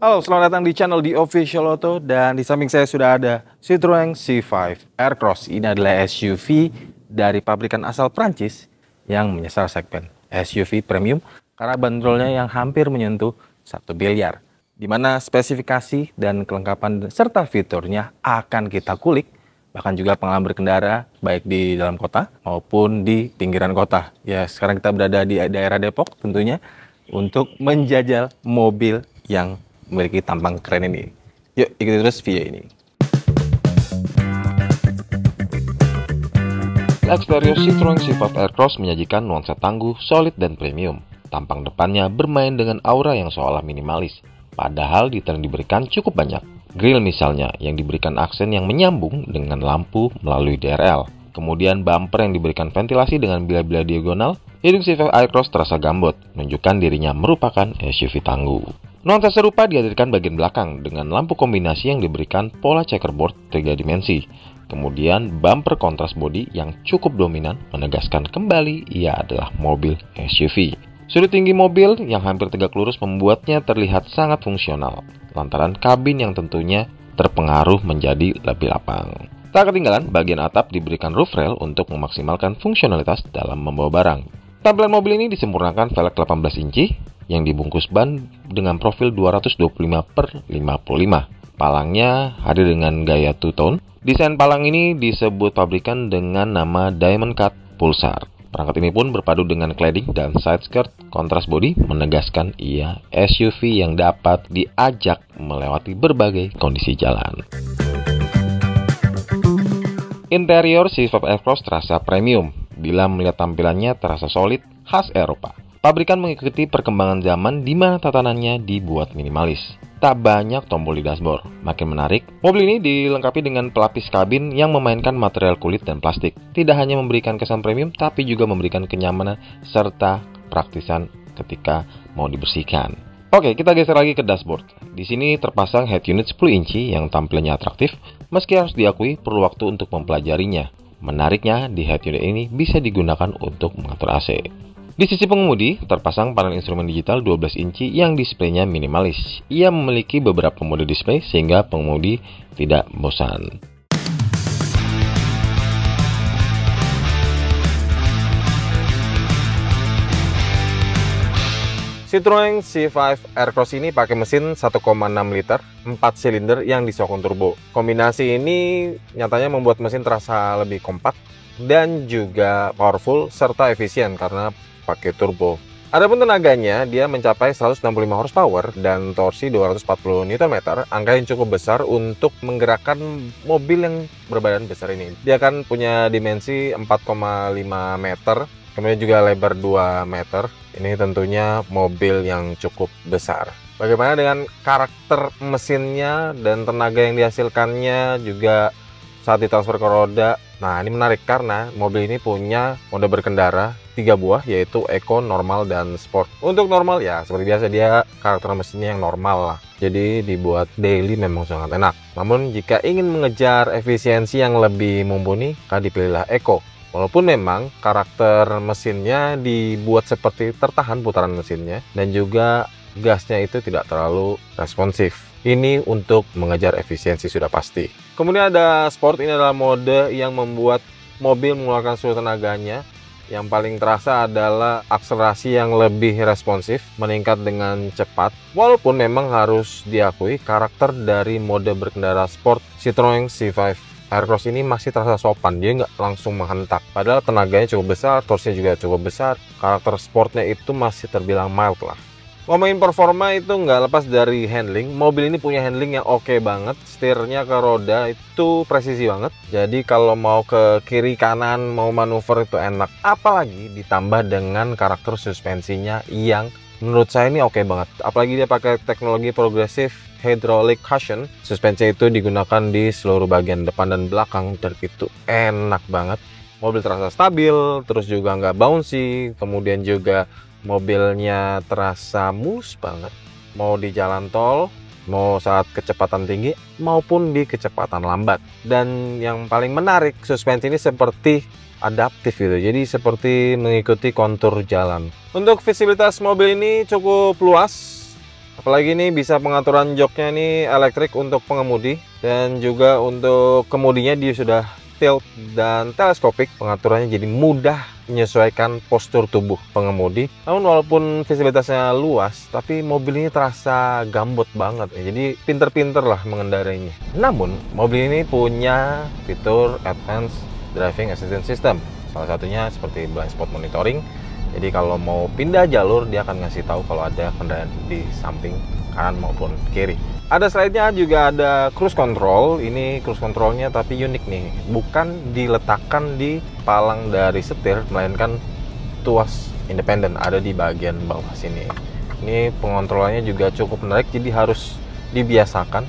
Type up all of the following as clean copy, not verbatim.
Halo, selamat datang di channel The Official Auto, dan di samping saya sudah ada Citroen C5 Aircross. Ini adalah SUV dari pabrikan asal Prancis yang menyasar segmen SUV premium karena bandrolnya yang hampir menyentuh 1 miliar. Di mana spesifikasi dan kelengkapan serta fiturnya akan kita kulik, bahkan juga pengalaman berkendara baik di dalam kota maupun di pinggiran kota. Ya, sekarang kita berada di daerah Depok tentunya untuk menjajal mobil yang memiliki tampang keren ini. Yuk, ikuti terus video ini. Eksterior Citroen C5 Aircross menyajikan nuansa tangguh, solid, dan premium. Tampang depannya bermain dengan aura yang seolah minimalis, padahal detail yang diberikan cukup banyak. Grill misalnya, yang diberikan aksen yang menyambung dengan lampu melalui DRL. Kemudian bumper yang diberikan ventilasi dengan bila-bila diagonal. Hidung C5 Aircross terasa gambot, menunjukkan dirinya merupakan SUV tangguh. Nuansa serupa dihadirkan bagian belakang dengan lampu kombinasi yang diberikan pola checkerboard 3 dimensi. Kemudian bumper kontras bodi yang cukup dominan menegaskan kembali ia adalah mobil SUV. Sudut tinggi mobil yang hampir tegak lurus membuatnya terlihat sangat fungsional, lantaran kabin yang tentunya terpengaruh menjadi lebih lapang. Tak ketinggalan, bagian atap diberikan roof rail untuk memaksimalkan fungsionalitas dalam membawa barang. Tampilan mobil ini disempurnakan velg 18 inci yang dibungkus ban dengan profil 225/55. Palangnya hadir dengan gaya two-tone. Desain palang ini disebut pabrikan dengan nama Diamond Cut Pulsar. Perangkat ini pun berpadu dengan cladding dan side skirt kontras bodi menegaskan ia SUV yang dapat diajak melewati berbagai kondisi jalan. Interior C5 Aircross terasa premium. Bila melihat tampilannya terasa solid, khas Eropa. Pabrikan mengikuti perkembangan zaman di mana tatanannya dibuat minimalis. Tak banyak tombol di dashboard. Makin menarik, mobil ini dilengkapi dengan pelapis kabin yang memainkan material kulit dan plastik. Tidak hanya memberikan kesan premium, tapi juga memberikan kenyamanan serta praktisan ketika mau dibersihkan. Oke, kita geser lagi ke dashboard. Di sini terpasang head unit 10 inci yang tampilannya atraktif, meski harus diakui perlu waktu untuk mempelajarinya. Menariknya, di head unit ini bisa digunakan untuk mengatur AC. Di sisi pengemudi, terpasang panel instrumen digital 12 inci yang displaynya minimalis. Ia memiliki beberapa mode display sehingga pengemudi tidak bosan. Citroen C5 Aircross ini pakai mesin 1,6 liter 4 silinder yang disokong turbo. Kombinasi ini nyatanya membuat mesin terasa lebih kompak dan juga powerful serta efisien karena pakai turbo. Adapun tenaganya, dia mencapai 165 horsepower dan torsi 240 Nm, angka yang cukup besar untuk menggerakkan mobil yang berbadan besar ini. Dia kan punya dimensi 4,5 meter, kemudian juga lebar 2 meter. Ini tentunya mobil yang cukup besar. Bagaimana dengan karakter mesinnya dan tenaga yang dihasilkannya juga saat ditransfer ke roda? Nah, ini menarik karena mobil ini punya mode berkendara 3 buah, yaitu Eco, Normal, dan Sport. Untuk normal ya, seperti biasa dia karakter mesinnya yang normal lah. Jadi dibuat daily memang sangat enak. Namun jika ingin mengejar efisiensi yang lebih mumpuni, maka dipilihlah Eco. Walaupun memang karakter mesinnya dibuat seperti tertahan putaran mesinnya dan juga gasnya itu tidak terlalu responsif. Ini untuk mengejar efisiensi sudah pasti. Kemudian ada Sport, ini adalah mode yang membuat mobil mengeluarkan seluruh tenaganya. Yang paling terasa adalah akselerasi yang lebih responsif, meningkat dengan cepat. Walaupun memang harus diakui karakter dari mode berkendara Sport Citroen C5 Aircross ini masih terasa sopan, dia nggak langsung menghentak. Padahal tenaganya cukup besar, torsinya juga cukup besar. Karakter sportnya itu masih terbilang mild lah. Ngomongin performa itu nggak lepas dari handling. Mobil ini punya handling yang oke banget. Setirnya ke roda itu presisi banget. Jadi kalau mau ke kiri kanan, mau manuver itu enak. Apalagi ditambah dengan karakter suspensinya yang menurut saya ini oke banget. Apalagi dia pakai teknologi progresif hydraulic cushion. Suspensi itu digunakan di seluruh bagian depan dan belakang dan itu enak banget. Mobil terasa stabil, terus juga nggak bouncy, kemudian juga mobilnya terasa mulus banget. Mau di jalan tol, mau saat kecepatan tinggi, maupun di kecepatan lambat. Dan yang paling menarik, suspensi ini seperti adaptif gitu, jadi seperti mengikuti kontur jalan. Untuk visibilitas mobil ini cukup luas, Apalagi ini bisa pengaturan joknya ini elektrik untuk pengemudi, dan juga untuk kemudinya dia sudah tilt dan teleskopik. Pengaturannya jadi mudah menyesuaikan postur tubuh pengemudi. Namun walaupun visibilitasnya luas, tapi mobil ini terasa gambot banget ya. Jadi pinter-pinter lah mengendarainya. Namun mobil ini punya fitur Advanced Driving Assistance System. Salah satunya seperti blind spot monitoring. Jadi kalau mau pindah jalur, dia akan ngasih tahu kalau ada kendaraan di samping kanan maupun kiri. Ada slide-nya, juga ada cruise control. Ini cruise controlnya tapi unik nih, bukan diletakkan di palang dari setir, melainkan tuas independen ada di bagian bawah sini. Ini pengontrolannya juga cukup menarik, jadi harus dibiasakan.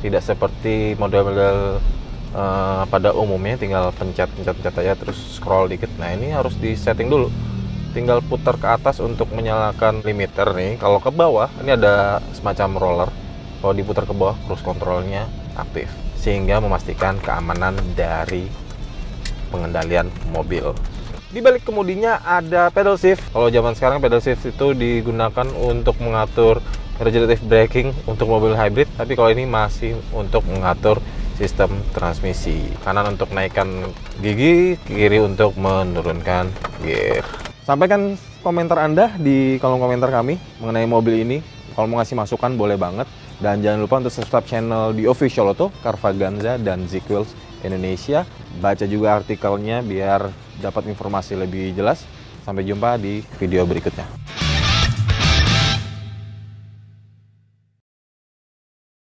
Tidak seperti model-model pada umumnya tinggal pencet aja terus scroll dikit. Nah ini harus disetting dulu. Tinggal putar ke atas untuk menyalakan limiter nih. Kalau ke bawah ini ada semacam roller. Kalau diputar ke bawah, cruise controlnya aktif sehingga memastikan keamanan dari pengendalian mobil. Di balik kemudinya ada pedal shift. Kalau zaman sekarang pedal shift itu digunakan untuk mengatur regenerative braking untuk mobil hybrid, tapi kalau ini masih untuk mengatur sistem transmisi. Kanan untuk naikkan gigi, kiri untuk menurunkan gear. Sampaikan komentar Anda di kolom komentar kami mengenai mobil ini. Kalau mau ngasih masukan boleh banget. Dan jangan lupa untuk subscribe channel di Official Auto, Carvaganza, dan Zeekwils Indonesia. Baca juga artikelnya biar dapat informasi lebih jelas. Sampai jumpa di video berikutnya.